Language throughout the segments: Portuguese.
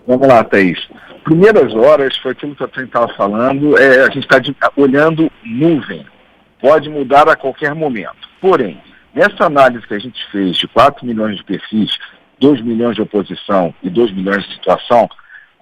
Vamos lá, Thaís. Primeiras horas foi aquilo que eu estava falando, a gente está olhando nuvem. Pode mudar a qualquer momento. Porém, nessa análise que a gente fez de 4 milhões de perfis, 2 milhões de oposição e 2 milhões de situação,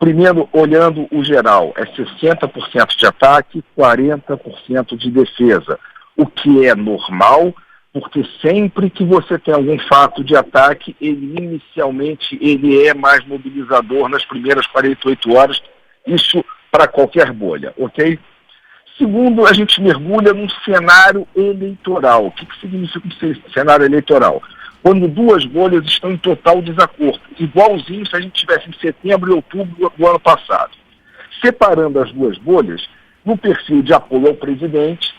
primeiro, olhando o geral, é 60% de ataque, 40% de defesa, o que é normal, porque sempre que você tem algum fato de ataque, inicialmente ele é mais mobilizador nas primeiras 48 horas, isso para qualquer bolha, ok? Segundo, a gente mergulha num cenário eleitoral. O que significa um cenário eleitoral? Quando duas bolhas estão em total desacordo, igualzinho se a gente tivesse em setembro e outubro do ano passado. Separando as duas bolhas, no perfil de apoio ao presidente,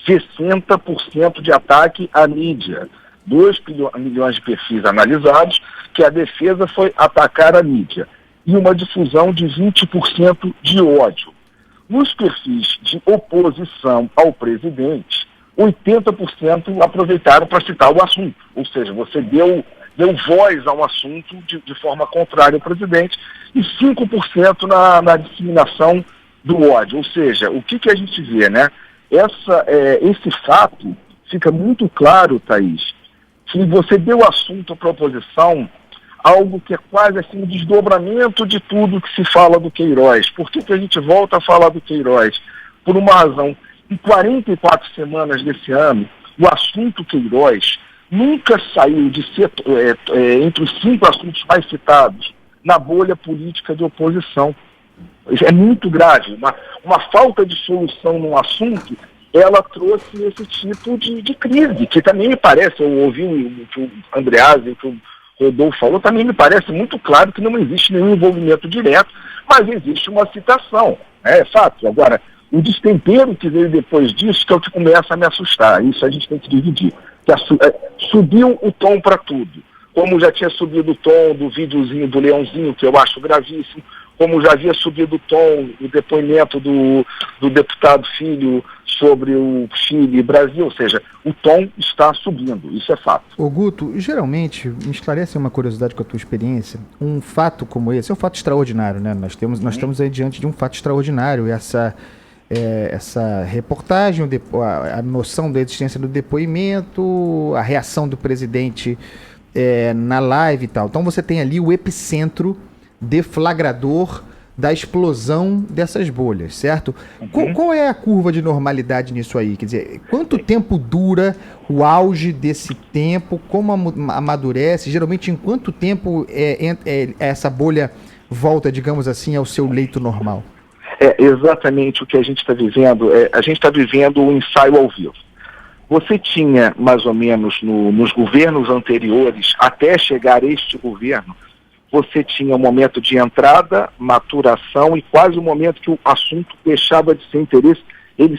60% de ataque à mídia. 2 milhões de perfis analisados, que a defesa foi atacar a mídia. E uma difusão de 20% de ódio. Nos perfis de oposição ao presidente, 80% aproveitaram para citar o assunto. Ou seja, você deu voz ao assunto de forma contrária ao presidente e 5% na disseminação do ódio. Ou seja, o que a gente vê, né? Esse fato fica muito claro, Thaís, que você deu assunto para a oposição, algo que é quase assim um desdobramento de tudo que se fala do Queiroz. Por que a gente volta a falar do Queiroz? Por uma razão. Em 44 semanas desse ano, o assunto Queiroz nunca saiu de ser entre os 5 assuntos mais citados na bolha política de oposição. Isso é muito grave. Uma falta de solução num assunto, ela trouxe esse tipo de crise, que também me parece, eu ouvi o que o Andreasa, o que o Rodolfo falou, também me parece muito claro que não existe nenhum envolvimento direto, mas existe uma citação, é fato. Agora, o destempero que veio depois disso que é o que começa a me assustar, isso a gente tem que dividir. Subiu o tom para tudo, como já tinha subido o tom do videozinho do Leãozinho, que eu acho gravíssimo, como já havia subido o tom o depoimento do deputado Filho sobre o Chile e Brasil, ou seja, o tom está subindo, isso é fato. Ô Guto, geralmente, me esclarece uma curiosidade com a tua experiência, um fato como esse é um fato extraordinário, né? Nós estamos aí diante de um fato extraordinário, essa reportagem, a noção da existência do depoimento, a reação do presidente na live e tal. Então você tem ali o epicentro deflagrador da explosão dessas bolhas, certo? Qual é a curva de normalidade nisso aí? Quer dizer, quanto tempo dura o auge desse tempo? Como amadurece? Geralmente, em quanto tempo essa bolha volta, digamos assim, ao seu leito normal? É exatamente o que a gente está vivendo. A gente está vivendo um ensaio ao vivo. Você tinha, mais ou menos, nos governos anteriores, até chegar este governo, você tinha um momento de entrada, maturação e quase um momento que o assunto deixava de ser interesse. Ele,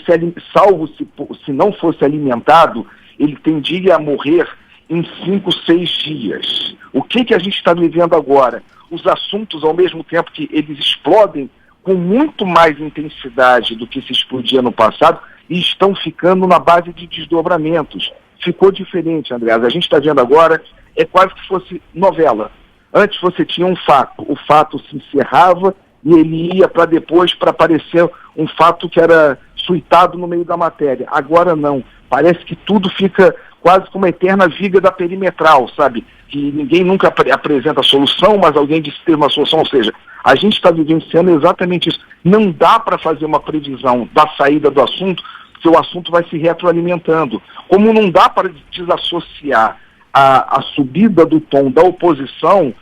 salvo se não fosse alimentado, ele tendia a morrer em 5, 6 dias. O que a gente está vivendo agora? Os assuntos, ao mesmo tempo que eles explodem com muito mais intensidade do que se explodia no passado, e estão ficando na base de desdobramentos. Ficou diferente, Andreas. A gente está vendo agora, é quase que fosse novela. Antes você tinha um fato, o fato se encerrava e ele ia para depois para aparecer um fato que era suitado no meio da matéria. Agora não, parece que tudo fica quase como uma eterna viga da perimetral, sabe? Que ninguém nunca apresenta a solução, mas alguém diz ter uma solução, ou seja, a gente está vivenciando exatamente isso. Não dá para fazer uma previsão da saída do assunto, porque o assunto vai se retroalimentando. Como não dá para desassociar a subida do tom da oposição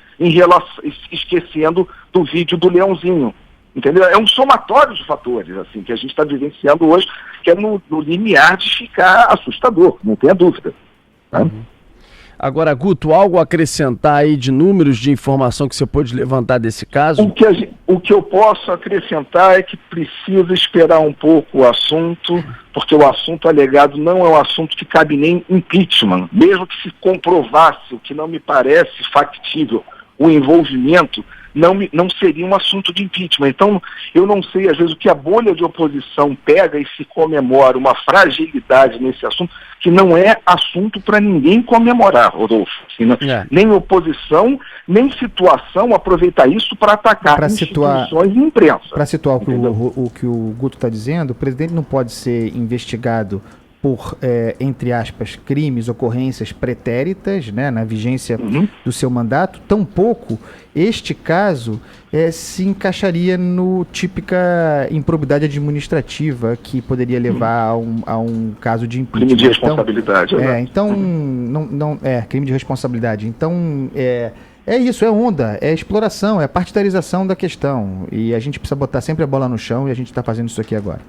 esquecendo do vídeo do Leãozinho, entendeu? É um somatório de fatores assim, que a gente está vivenciando hoje, que é no limiar de ficar assustador, não tenha dúvida. Né? Agora, Guto, algo a acrescentar aí de números de informação que você pode levantar desse caso? O que eu posso acrescentar é que precisa esperar um pouco o assunto, porque o assunto alegado não é um assunto que cabe nem impeachment, mesmo que se comprovasse, o que não me parece factível, o envolvimento, não seria um assunto de impeachment. Então, eu não sei, às vezes, o que a bolha de oposição pega e se comemora uma fragilidade nesse assunto, que não é assunto para ninguém comemorar, Rodolfo. Assim, nem oposição, nem situação aproveitar isso para atacar instituições e imprensa. Para situar o que o Guto está dizendo, o presidente não pode ser investigado por, entre aspas, crimes, ocorrências pretéritas, né, na vigência do seu mandato. Tampouco este caso se encaixaria no típica improbidade administrativa que poderia levar a um caso de impeachment. Crime de responsabilidade. Crime de responsabilidade. Então, é isso, é onda, é exploração, é partidarização da questão. E a gente precisa botar sempre a bola no chão e a gente está fazendo isso aqui agora.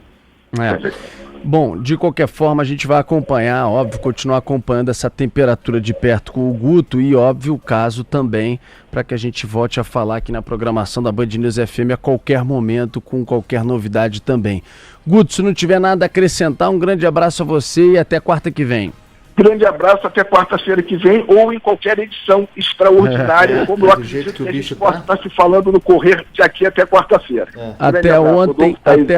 Bom, de qualquer forma a gente vai acompanhar, óbvio, continuar acompanhando essa temperatura de perto com o Guto e, óbvio, o caso também, para que a gente volte a falar aqui na programação da Band News FM a qualquer momento, com qualquer novidade também. Guto, se não tiver nada a acrescentar, um grande abraço a você e até quarta que vem. Grande abraço, até quarta-feira que vem, ou em qualquer edição extraordinária, como eu acredito que a gente possa estar se falando no correr de aqui até quarta-feira. Até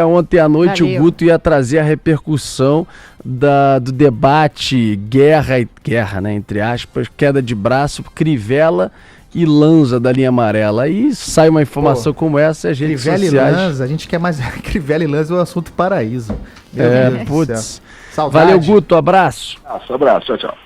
ontem à noite o Guto ia trazer a repercussão do debate guerra, né, entre aspas, queda de braço, Crivella e Lanza da linha amarela. Aí sai uma informação como essa, as redes sociais... Crivella e Lanza, a gente quer mais... Crivella e Lanza é o assunto paraíso. Putz... Valeu, Guto, abraço. Abraço, tchau, tchau.